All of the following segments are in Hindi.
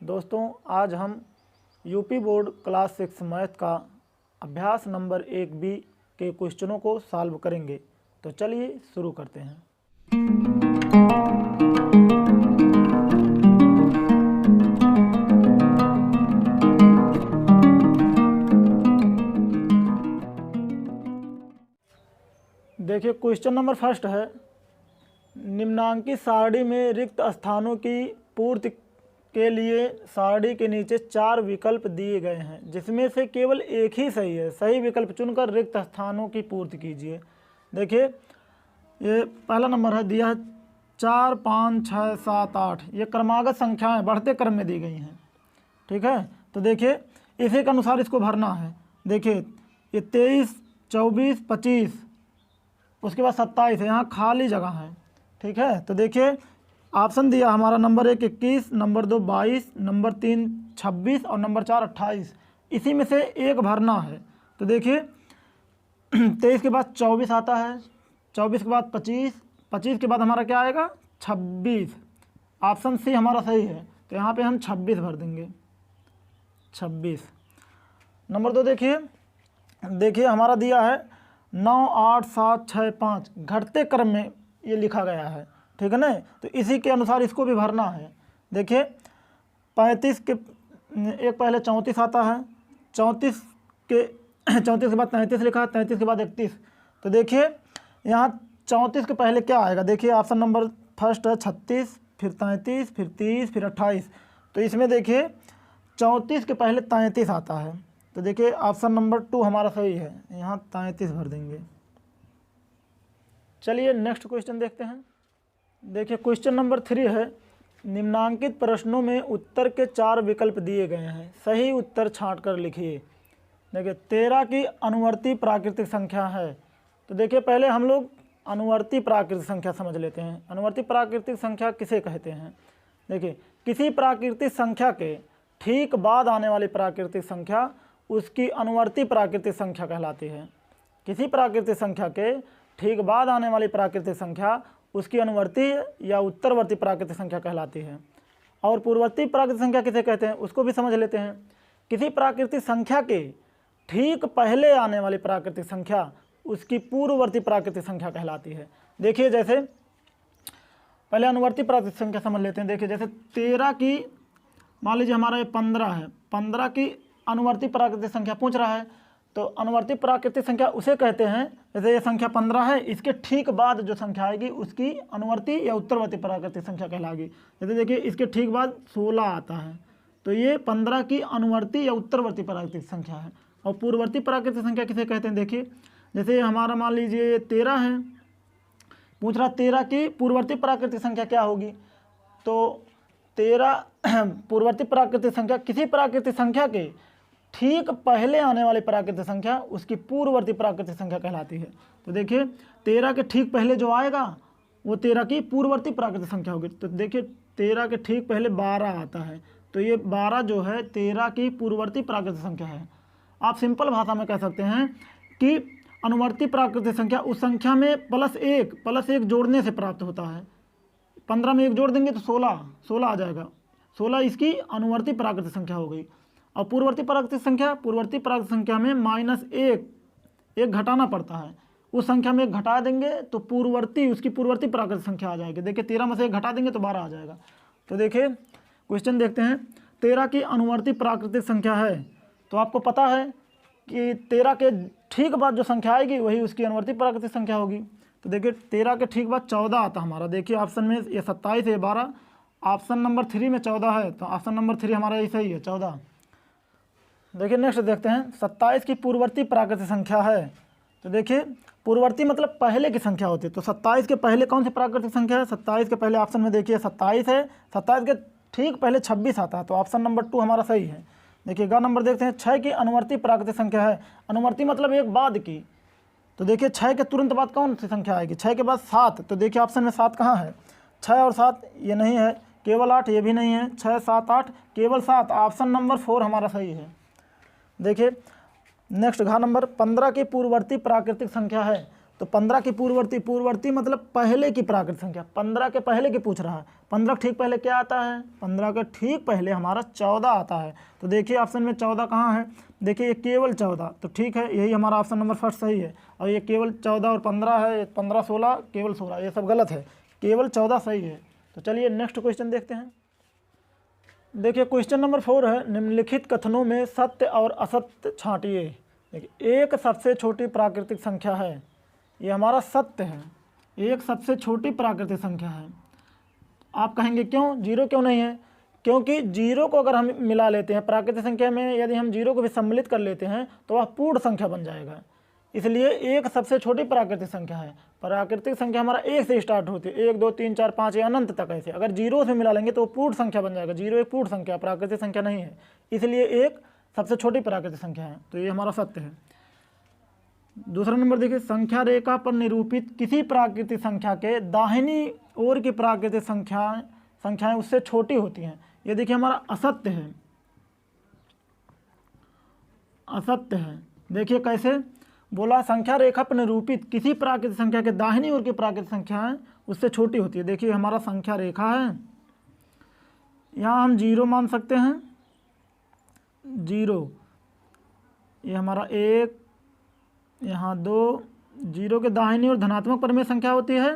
दोस्तों, आज हम यूपी बोर्ड क्लास 6 मैथ का अभ्यास नंबर 1B के क्वेश्चनों को सॉल्व करेंगे। तो चलिए शुरू करते हैं। देखिए, क्वेश्चन नंबर फर्स्ट है, निम्नांकित सारणी में रिक्त स्थानों की पूर्ति के लिए सारणी के नीचे 4 विकल्प दिए गए हैं, जिसमें से केवल एक ही सही है। सही विकल्प चुनकर रिक्त स्थानों की पूर्ति कीजिए। देखिए, ये पहला नंबर है, दिया है 4, 5, 6, 7, 8। ये क्रमागत संख्याएं बढ़ते क्रम में दी गई हैं। ठीक है, तो देखिए इसी के अनुसार इसको भरना है। देखिए, ये 23, 24, 25, उसके बाद 27 है, यहाँ खाली जगह है। ठीक है, तो देखिए ऑप्शन दिया हमारा नंबर 1 21, नंबर 2 22, नंबर 3 26 और नंबर 4 28। इसी में से एक भरना है। तो देखिए 23 के बाद 24 आता है, 24 के बाद 25, 25 के बाद हमारा क्या आएगा 26। ऑप्शन सी हमारा सही है, तो यहाँ पे हम 26 भर देंगे, 26। नंबर 2 देखिए हमारा दिया है 9, 8, 7, 6, 5। घटते क्रम में ये लिखा गया है। ठीक है ना, तो इसी के अनुसार इसको भी भरना है। देखिए 35 के एक पहले 34 आता है, 34 के बाद 33 लिखा है, 33 के बाद 31। तो देखिए यहाँ 34 के पहले क्या आएगा, देखिए ऑप्शन नंबर फर्स्ट है 36, फिर 33, फिर 30, फिर 28। तो इसमें देखिए 34 के पहले 33 आता है। तो देखिए ऑप्शन नंबर 2 हमारा सही है, यहाँ 33 भर देंगे। चलिए नेक्स्ट क्वेश्चन देखते हैं। देखिए क्वेश्चन नंबर 3 है, निम्नांकित प्रश्नों में उत्तर के 4 विकल्प दिए गए हैं, सही उत्तर छांट कर लिखिए। देखिए 13 की अनुवर्ती प्राकृतिक संख्या है। तो देखिए पहले हम लोग अनुवर्ती प्राकृतिक संख्या समझ लेते हैं। अनुवर्ती प्राकृतिक संख्या किसे कहते हैं? देखिए किसी प्राकृतिक संख्या के ठीक बाद आने वाली प्राकृतिक संख्या उसकी अनुवर्ती प्राकृतिक संख्या कहलाती है। किसी प्राकृतिक संख्या के ठीक बाद आने वाली प्राकृतिक संख्या उसकी अनुवर्ती या उत्तरवर्ती प्राकृतिक संख्या कहलाती है। और पूर्ववर्ती प्राकृतिक संख्या किसे कहते हैं उसको भी समझ लेते हैं। किसी प्राकृतिक संख्या के ठीक पहले आने वाली प्राकृतिक संख्या उसकी पूर्ववर्ती प्राकृतिक संख्या कहलाती है। देखिए जैसे पहले अनुवर्ती प्राकृतिक संख्या समझ लेते हैं। देखिए जैसे 13 की, मान लीजिए हमारा ये 15 है, 15 की अनुवर्ती प्राकृतिक संख्या पूछ रहा है। तो अनुवर्ती प्राकृतिक संख्या उसे कहते हैं, जैसे ये संख्या 15 है, इसके ठीक बाद जो संख्या आएगी उसकी अनुवर्ती या उत्तरवर्ती प्राकृतिक संख्या कहलाएगी। जैसे देखिए इसके ठीक बाद 16 आता है, तो ये 15 की अनुवर्ती या उत्तरवर्ती प्राकृतिक संख्या है। और पूर्ववर्ती प्राकृतिक संख्या किसे कहते हैं? देखिए जैसे हमारा मान लीजिए 13 है, पूछ रहा 13 की पूर्ववर्ती प्राकृतिक संख्या क्या होगी। तो 13 पूर्ववर्ती प्राकृतिक संख्या किसी प्राकृतिक संख्या के ठीक पहले आने वाली प्राकृतिक संख्या उसकी पूर्ववर्ती प्राकृतिक संख्या कहलाती है। तो देखिए 13 के ठीक पहले जो आएगा वो 13 की पूर्ववर्ती प्राकृतिक संख्या होगी। तो देखिए 13 के ठीक पहले 12 आता है, तो ये 12 जो है 13 की पूर्ववर्ती प्राकृतिक संख्या है। आप सिंपल भाषा में कह सकते हैं कि अनुवर्ती प्राकृतिक संख्या उस संख्या में प्लस एक जोड़ने से प्राप्त होता है। 15 में 1 जोड़ देंगे तो 16 आ जाएगा। 16 इसकी अनुवर्ती प्राकृतिक संख्या हो गई। और पूर्ववर्ती प्राकृतिक संख्या में -1 घटाना पड़ता है। उस संख्या में 1 घटा देंगे तो उसकी पूर्ववर्ती प्राकृतिक संख्या आ जाएगी। देखिए 13 में से 1 घटा देंगे तो 12 आ जाएगा। तो देखिए क्वेश्चन देखते हैं, 13 की अनुवर्ती प्राकृतिक संख्या है, तो आपको पता है कि 13 के ठीक बाद जो संख्या आएगी वही उसकी अनुवर्ती प्राकृतिक संख्या होगी। तो देखिए 13 के ठीक बाद 14 आता हमारा। देखिए ऑप्शन में ये 27 है, 12, ऑप्शन नंबर 3 में 14 है, तो ऑप्शन नंबर 3 हमारा ऐसा ही है, 14। देखिए नेक्स्ट देखते हैं, 27 की पूर्ववर्ती प्राकृतिक संख्या है। तो देखिए पूर्ववर्ती मतलब पहले की संख्या होती है। तो 27 के पहले कौन सी प्राकृतिक संख्या है? 27 के पहले ऑप्शन में देखिए 27 है, 27 के ठीक पहले 26 आता है, तो ऑप्शन नंबर 2 हमारा सही है। देखिए ग नंबर देखते हैं, 6 की अनुवर्ती प्राकृतिक संख्या है। अनुवर्ती मतलब एक बाद की। तो देखिए 6 के तुरंत बाद कौन सी संख्या आएगी? 6 के बाद 7। तो देखिए ऑप्शन में 7 कहाँ है? 6 और 7 ये नहीं है, केवल 8 ये भी नहीं है, 6, 7, 8 केवल 7। ऑप्शन नंबर 4 हमारा सही है। देखिए नेक्स्ट घ नंबर, 15 की पूर्ववर्ती प्राकृतिक संख्या है। तो 15 की पूर्ववर्ती मतलब पहले की प्राकृतिक संख्या, 15 के पहले की पूछ रहा है। 15 ठीक पहले क्या आता है? 15 का ठीक पहले हमारा 14 आता है। तो देखिए ऑप्शन में 14 कहाँ है? देखिए ये केवल 14, तो ठीक है, यही हमारा ऑप्शन नंबर फर्स्ट सही है। और ये केवल 14 और 15 है, 15 16 केवल 16, ये सब गलत है, केवल 14 सही है। तो चलिए नेक्स्ट क्वेश्चन देखते हैं। देखिए क्वेश्चन नंबर 4 है, निम्नलिखित कथनों में सत्य और असत्य छांटिए। देखिए एक सबसे छोटी प्राकृतिक संख्या है, ये हमारा सत्य है, एक सबसे छोटी प्राकृतिक संख्या है। आप कहेंगे क्यों, जीरो क्यों नहीं है? क्योंकि जीरो को अगर हम मिला लेते हैं प्राकृतिक संख्या में, यदि हम जीरो को भी सम्मिलित कर लेते हैं तो वह पूर्ण संख्या बन जाएगा। इसलिए एक सबसे छोटी प्राकृतिक संख्या है। प्राकृतिक संख्या हमारा एक से स्टार्ट होती है, 1 2 3 4 5 या अनंत तक ऐसे। अगर जीरो से मिला लेंगे तो पूर्ण संख्या बन जाएगा। जीरो एक पूर्ण संख्या, प्राकृतिक संख्या नहीं है, इसलिए एक सबसे छोटी प्राकृतिक संख्या है। तो ये हमारा सत्य है। दूसरा नंबर देखिए, संख्या रेखा पर निरूपित किसी प्राकृतिक संख्या के दाहिनी ओर की प्राकृतिक संख्याएं उससे छोटी होती हैं। ये देखिए हमारा असत्य है, असत्य है। देखिए कैसे बोला, संख्या रेखा पर निरूपित किसी प्राकृतिक संख्या के दाहिनी ओर की प्राकृतिक संख्याएं उससे छोटी होती है। देखिए हमारा संख्या रेखा है, यहाँ हम जीरो मान सकते हैं, जीरो, ये हमारा 1, यहाँ 2, जीरो के दाहिनी ओर धनात्मक परिमेय संख्या होती है,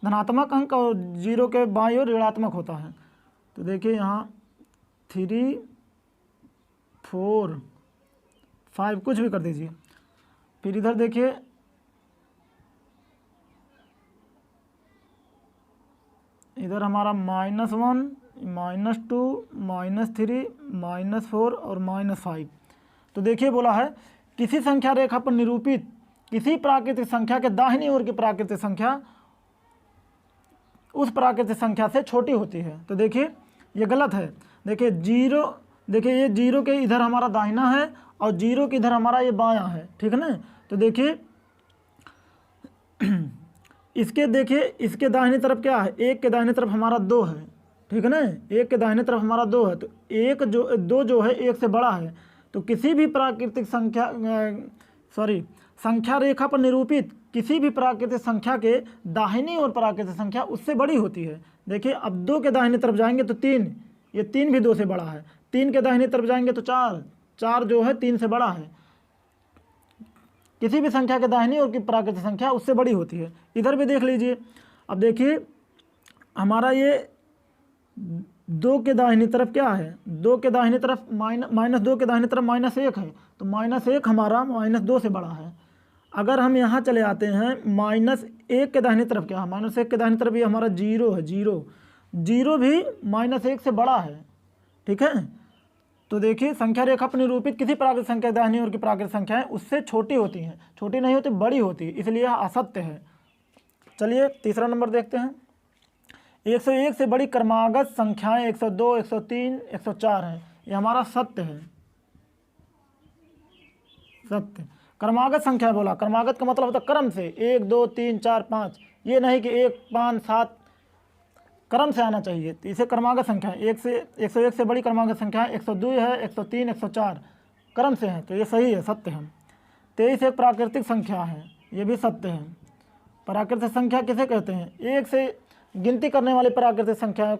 धनात्मक अंक, और जीरो के बाईं ओर ऋणात्मक होता है। तो देखिए यहाँ 3 4 5 कुछ भी कर दीजिए। फिर इधर देखिए इधर हमारा -1, -2, -3, -4 और -5। तो देखिए बोला है किसी संख्या रेखा पर निरूपित किसी प्राकृतिक संख्या के दाहिनी ओर की प्राकृतिक संख्या उस प्राकृतिक संख्या से छोटी होती है। तो देखिए ये गलत है। देखिए जीरो, देखिए ये जीरो के इधर हमारा दाहिना है और जीरो के इधर हमारा ये बायां है, ठीक है ना। तो देखिए इसके, देखिए इसके दाहिनी तरफ क्या है, एक के दाहिनी तरफ हमारा 2 है, ठीक है ना, एक के दाहिनी तरफ हमारा 2 है। तो एक जो 2 जो है एक से बड़ा है। तो किसी भी प्राकृतिक संख्या संख्या रेखा पर निरूपित किसी भी प्राकृतिक संख्या के दाहिनी ओर प्राकृतिक संख्या उससे बड़ी होती है। देखिए अब 2 के दाहिनी तरफ जाएंगे तो 3, ये 3 भी 2 से बड़ा है। 3 के दाहिनी तरफ जाएंगे तो 4, 4 जो है 3 से बड़ा है। किसी भी संख्या के दाहिनी ओर की प्राकृतिक संख्या उससे बड़ी होती है। इधर भी देख लीजिए, अब देखिए हमारा ये 2 के दाहिनी तरफ क्या है, 2 के दाहिनी तरफ -2 के दाहिनी तरफ -1 है। तो -1 हमारा -2 से बड़ा है। अगर हम यहाँ चले आते हैं -1 के दाहिनी तरफ क्या है, -1 के दाहिनी तरफ ये हमारा 0 है, जीरो भी -1 से बड़ा है, ठीक है। तो देखिए संख्या रेखा पर निरूपित किसी प्राकृतिक संख्या दाहिनी ओर की प्राकृतिक संख्याएं उससे छोटी होती हैं, छोटी नहीं होती बड़ी होती, इसलिए यह असत्य है। चलिए तीसरा नंबर देखते हैं। 101 से बड़ी क्रमागत संख्याएं 102, 103, 104 हैं। ये हमारा सत्य है, सत्य। क्रमागत संख्या बोला, क्रमागत का मतलब होता है क्रम से, 1 2 3 4 5, ये नहीं कि 1 5 7, क्रम से आना चाहिए। तो इसे क्रमागत संख्या है। 101 से बड़ी क्रमागत संख्या है 102 है, 103, 104 क्रम से है। तो ये सही है, सत्य है। 23 एक प्राकृतिक संख्या है, ये भी सत्य है। प्राकृतिक संख्या किसे कहते हैं? एक से गिनती करने वाली प्राकृतिक संख्याओं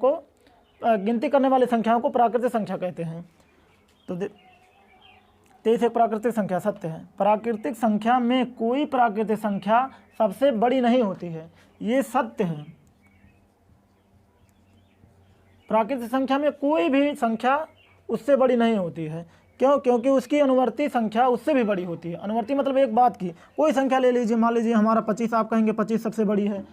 को प्राकृतिक संख्या कहते हैं। तो 23 एक प्राकृतिक संख्या सत्य है। प्राकृतिक संख्या में कोई प्राकृतिक संख्या सबसे बड़ी नहीं होती है, ये सत्य है। प्राकृतिक संख्या में कोई भी संख्या उससे बड़ी नहीं होती है। क्यों? क्योंकि उसकी अनुवर्ती संख्या उससे भी बड़ी होती है। अनुवर्ती मतलब एक बात की, कोई संख्या ले लीजिए, मान लीजिए हमारा 25, आप कहेंगे 25 सबसे बड़ी है,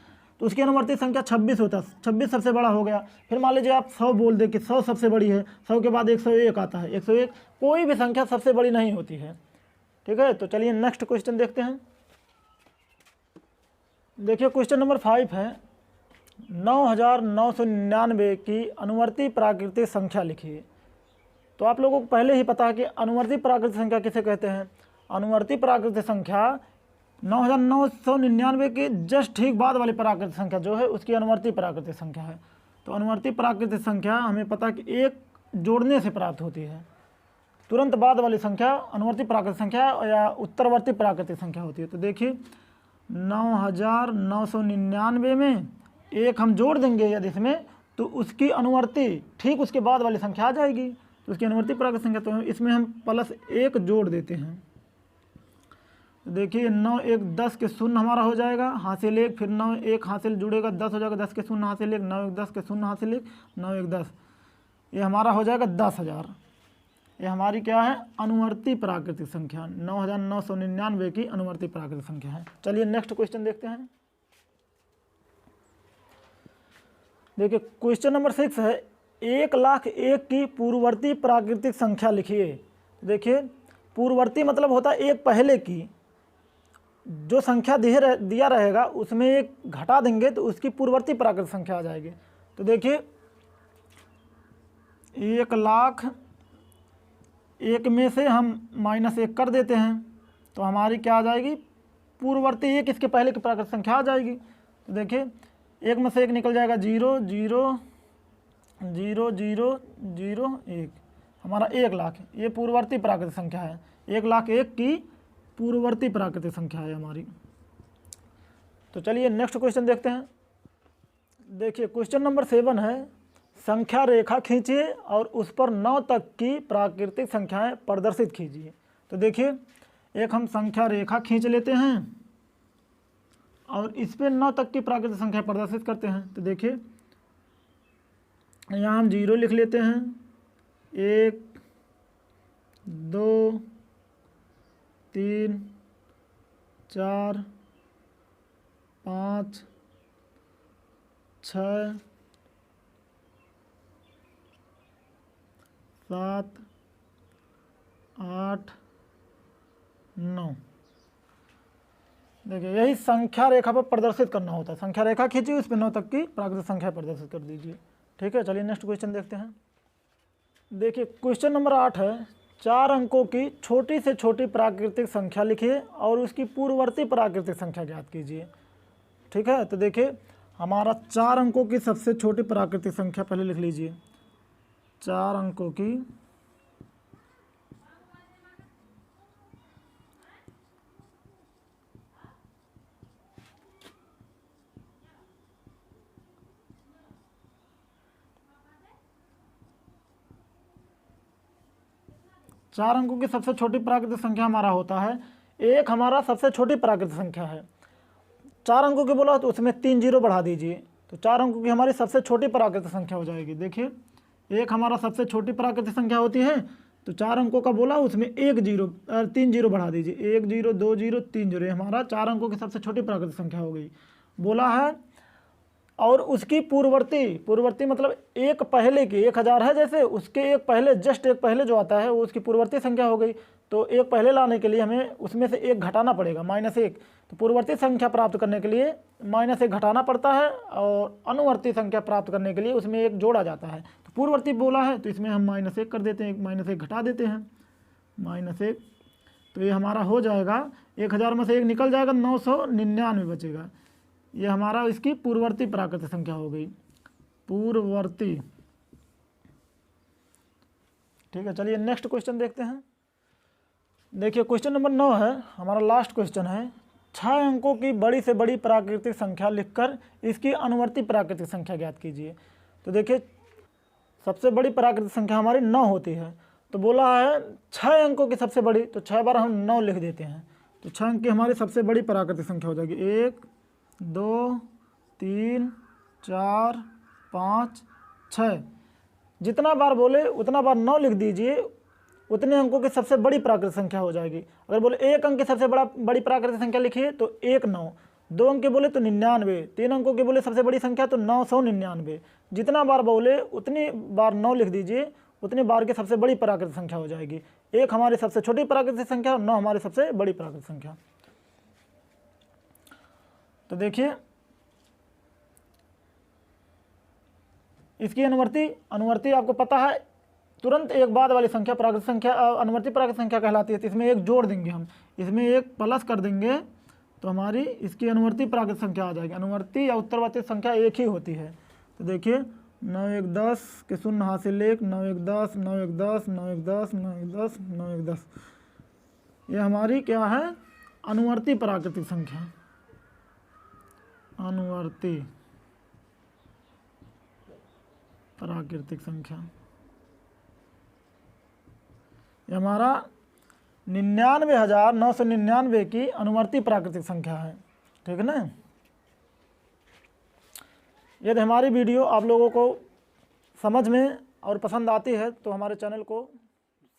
तो उसकी अनुवर्ती संख्या 26 होता है, 26 सबसे बड़ा हो गया। फिर मान लीजिए आप 100 बोल दे कि 100 सबसे बड़ी है, 100 के बाद 101 आता है, 101, कोई भी संख्या सबसे बड़ी नहीं होती है, ठीक है। तो चलिए नेक्स्ट क्वेश्चन देखते हैं। देखिए क्वेश्चन नंबर 5 है, 9999 की अनुवर्ती प्राकृतिक संख्या लिखिए। तो आप लोगों को पहले ही पता है कि अनुवर्ती प्राकृतिक संख्या किसे कहते हैं। अनुवर्ती प्राकृतिक संख्या 9999 के जस्ट ठीक बाद वाली प्राकृतिक संख्या जो है उसकी अनुवर्ती प्राकृतिक संख्या है। तो अनुवर्ती प्राकृतिक संख्या हमें पता कि एक जोड़ने से प्राप्त होती है, तुरंत बाद वाली संख्या अनुवर्ती प्राकृतिक संख्या या उत्तरवर्ती प्राकृतिक संख्या होती है। तो देखिए 9,999 में एक हम जोड़ देंगे यदि इसमें, तो उसकी अनुवर्ती ठीक उसके बाद वाली संख्या आ जाएगी, तो उसकी अनुवर्ती प्राकृतिक संख्या, तो इसमें हम +1 जोड़ देते हैं। तो देखिए 9 1 10 के शून्य हमारा हो जाएगा, हासिल 1, फिर 9 1 हासिल जुड़ेगा 10 हो जाएगा, 10 के शून्य हासिल 1, 9 1 10 के शून्य हासिल 1, 9 1 10, ये हमारा हो जाएगा 10,000। ये हमारी क्या है, अनुवर्ती प्राकृतिक संख्या, 9,999 की अनुवर्ती प्राकृतिक संख्या है। चलिए नेक्स्ट क्वेश्चन देखते हैं। देखिए क्वेश्चन नंबर 6 है, 1,01,000 की पूर्ववर्ती प्राकृतिक संख्या लिखिए। देखिए पूर्ववर्ती मतलब होता है एक पहले की, जो संख्या दिया रहेगा उसमें एक घटा देंगे तो उसकी पूर्ववर्ती प्राकृतिक संख्या आ जाएगी। तो देखिए 1,01,000 में से हम -1 कर देते हैं, तो हमारी क्या आ जाएगी, पूर्ववर्ती एक इसके पहले की प्राकृतिक संख्या आ जाएगी। तो देखिए 1 में से 1 निकल जाएगा 0 0 0 0 0 1, हमारा 1,00,000, ये पूर्ववर्ती प्राकृतिक संख्या है। 1,01,000 की पूर्ववर्ती प्राकृतिक संख्या है हमारी। तो चलिए नेक्स्ट क्वेश्चन देखते हैं। देखिए क्वेश्चन नंबर 7 है, संख्या रेखा खींचिए और उस पर 9 तक की प्राकृतिक संख्याएं प्रदर्शित कीजिए। तो देखिए एक हम संख्या रेखा खींच लेते हैं और इस पर 9 तक की प्राकृतिक संख्या प्रदर्शित करते हैं। तो देखिए यहाँ हम 0 लिख लेते हैं, 1 2 3 4 5 6 7 8 9। देखिए यही संख्या रेखा पर प्रदर्शित करना होता है, संख्या रेखा खींचिए उस पर 9 तक की प्राकृतिक संख्या प्रदर्शित कर दीजिए। ठीक है, चलिए नेक्स्ट क्वेश्चन देखते हैं। देखिए क्वेश्चन नंबर 8 है, 4 अंकों की छोटी से छोटी प्राकृतिक संख्या लिखिए और उसकी पूर्ववर्ती प्राकृतिक संख्या ज्ञात कीजिए। ठीक है, तो देखिए हमारा 4 अंकों की सबसे छोटी प्राकृतिक संख्या पहले लिख लीजिए। 4 अंकों की सबसे छोटी प्राकृतिक संख्या हमारा होता है 1, हमारा सबसे छोटी प्राकृतिक संख्या है। 4 अंकों की बोला तो उसमें 3 0 बढ़ा दीजिए, तो 4 अंकों की हमारी सबसे छोटी प्राकृतिक संख्या हो जाएगी। देखिए 1 हमारा सबसे छोटी प्राकृतिक संख्या होती है, तो 4 अंकों का बोला उसमें 3 0 बढ़ा दीजिए, 1 0 2 0 3 0, ये हमारा 4 अंकों की सबसे छोटी प्राकृतिक संख्या हो गई बोला है। और उसकी पूर्ववर्ती मतलब एक पहले की, 1,000 है जैसे, उसके एक पहले, जस्ट एक पहले जो आता है वो उसकी पूर्ववर्ती संख्या हो गई। तो एक पहले लाने के लिए हमें उसमें से 1 घटाना पड़ेगा, -1। तो पूर्ववर्ती संख्या प्राप्त करने के लिए -1 घटाना पड़ता है और अनुवर्ती संख्या प्राप्त करने के लिए उसमें 1 जोड़ा जाता है। तो पूर्ववर्ती बोला है तो इसमें हम -1 कर देते हैं, -1 घटा देते हैं, -1। तो ये हमारा हो जाएगा, 1,000 में से 1 निकल जाएगा, 999 बचेगा। ये हमारा इसकी पूर्ववर्ती प्राकृतिक संख्या हो गई, पूर्ववर्ती। ठीक है, चलिए नेक्स्ट क्वेश्चन देखते हैं। देखिए क्वेश्चन नंबर 9 है, हमारा लास्ट क्वेश्चन है, 6 अंकों की बड़ी से बड़ी प्राकृतिक संख्या लिखकर इसकी अनुवर्ती प्राकृतिक संख्या ज्ञात कीजिए। तो देखिए सबसे बड़ी प्राकृतिक संख्या हमारी 9 होती है, तो बोला है 6 अंकों की सबसे बड़ी, तो 6 बार हम 9 लिख देते हैं, तो 6 अंक की हमारी सबसे बड़ी प्राकृतिक संख्या हो जाएगी। 1 2 3 4 5 6, जितना बार बोले उतना बार 9 लिख दीजिए, उतने अंकों की सबसे बड़ी प्राकृतिक संख्या हो जाएगी। अगर बोले 1 अंक की सबसे बड़ी प्राकृतिक संख्या लिखिए तो 1 9, 2 अंक के बोले तो 99, 3 अंकों के बोले सबसे बड़ी संख्या तो 999। जितना बार बोले उतनी बार 9 लिख दीजिए, उतनी बार की सबसे बड़ी प्राकृतिक संख्या हो जाएगी। 1 हमारी सबसे छोटी प्राकृतिक संख्या और 9 हमारी सबसे बड़ी प्राकृतिक संख्या। तो देखिए इसकी अनुवर्ती आपको पता है, तुरंत एक बाद वाली संख्या प्राकृतिक संख्या अनुवर्ती प्राकृतिक संख्या कहलाती है। तो इसमें 1 जोड़ देंगे हम, इसमें 1 प्लस कर देंगे तो हमारी इसकी अनुवर्ती प्राकृतिक संख्या आ जाएगी। अनुवर्ती या उत्तरवर्ती संख्या एक ही होती है। तो देखिए 9 1 10 के शून्य हासिल 1, 9 1 10 9 1 10 9 1 10 9 1 10 9 1 10, ये हमारी क्या है, अनुवर्ती प्राकृतिक संख्या। अनुवर्ती प्राकृतिक संख्या। ये हमारा 99,999 की अनुवर्ती प्राकृतिक संख्या है। ठीक है ना। यदि हमारी वीडियो आप लोगों को समझ में और पसंद आती है तो हमारे चैनल को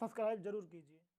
सब्सक्राइब जरूर कीजिए।